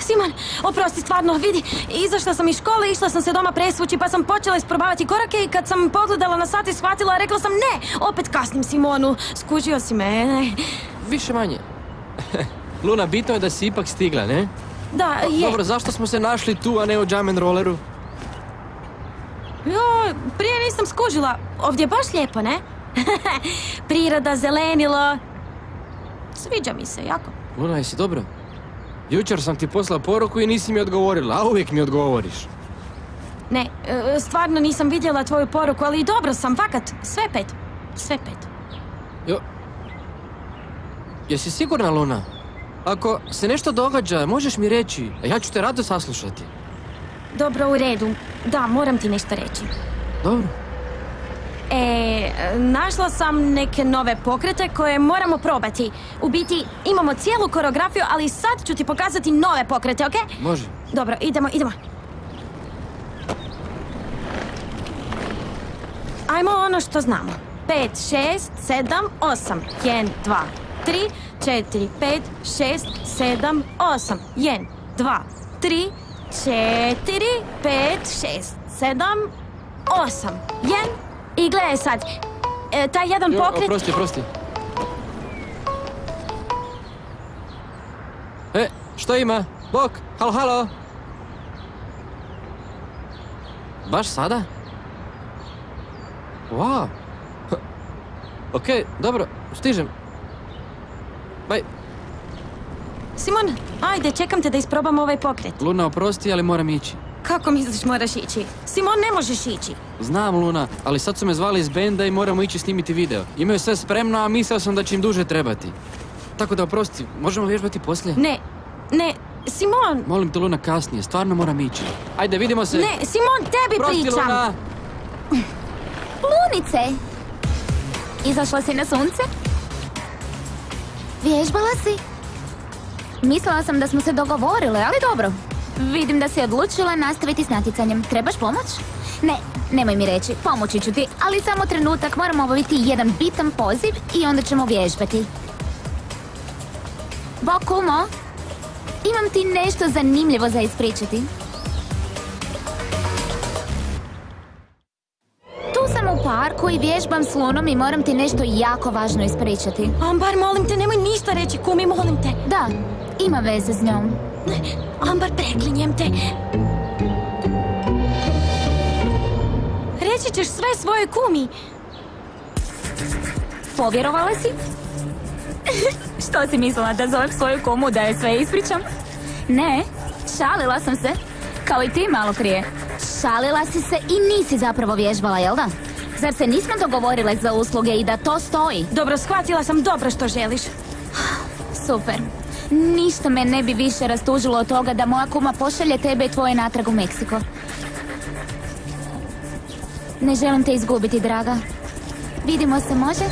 Simon, oprosti, stvarno, vidi, izašla sam iz škole, išla sam se doma presvući, pa sam počela isprobavati korake i kad sam pogledala na sat i shvatila, rekla sam ne, opet kasnim, Simonu, skužio si me. Više manje. Luna, bitno je da si ipak stigla, ne? Da, je. Dobro, zašto smo se našli tu, a ne u Jam and Rolleru? Joj, prije nisam skužila, ovdje je baš lijepo, ne? Priroda, zelenilo. Sviđa mi se, jako. Luna, jesi dobro? Jučer sam ti poslao poruku i nisi mi odgovorila, a uvijek mi odgovoriš. Ne, stvarno nisam vidjela tvoju poruku, ali dobro sam, fakat, sve pet. Jo. Jesi sigurna, Luna? Ako se nešto događa, možeš mi reći, a ja ću te rado saslušati. Dobro, u redu. Da, moram ti nešto reći. Dobro. Našla sam neke nove pokrete koje moramo probati. U biti, imamo cijelu koreografiju, ali sad ću ti pokazati nove pokrete, okej? Može. Dobro, idemo. Ajmo ono što znamo. 5, 6, 7, 8. 1, 2, 3, 4, 5, 6, 7, 8. 1, 2, 3, 4, 5, 6, 7, 8. 1. I gledaj sad, taj jedan pokret... Oprosti. Što ima? Bok, halo. Baš sada? Wow. Okej, dobro, stižem. Bye. Simon, ajde, čekam te da isprobam ovaj pokret. Luna, oprosti, ali moram ići. Kako misliš moraš ići? Simon, ne možeš ići. Znam, Luna, ali sad su me zvali iz benda i moramo ići snimiti video. Imaju sve spremno, a mislio sam da će im duže trebati. Tako da, oprosti, možemo vježbati poslije? Ne, Simon! Molim te, Luna, kasnije, stvarno moram ići. Ajde, vidimo se. Ne, Simon, tebi Prosti, pričam! Luna! Lunice! Izašla si na sunce? Vježbala si? Mislila sam da smo se dogovorile, ali dobro. Vidim da si odlučila nastaviti s natjecanjem. Trebaš pomoć? Ne, nemoj mi reći, pomoći ću ti, ali samo trenutak, moramo obaviti jedan bitan poziv i onda ćemo vježbati. Bok, kumo, imam ti nešto zanimljivo za ispričati. Tu sam u parku i vježbam s Lunom i moram ti nešto jako važno ispričati. Ambar, molim te, nemoj ništa reći, kumi, molim te. Da, ima veze s njom. Ambar, preklinjem te. Reći ćeš sve svojoj kumi. Povjerovala si? Što si mislila, da zovem svoju kumu da je sve ispričam? Ne, šalila sam se. Kao i ti malo prije. Šalila si se i nisi zapravo vježbala, jel da? Zar se nismo dogovorile za usluge i da to stoji? Dobro, shvatila sam dobro što želiš. Super. Ništa me ne bi više rastužilo od toga da moja kuma pošalje tebe i tvoje natrag u Meksiko. Ne želim te izgubiti, draga. Vidimo se, može?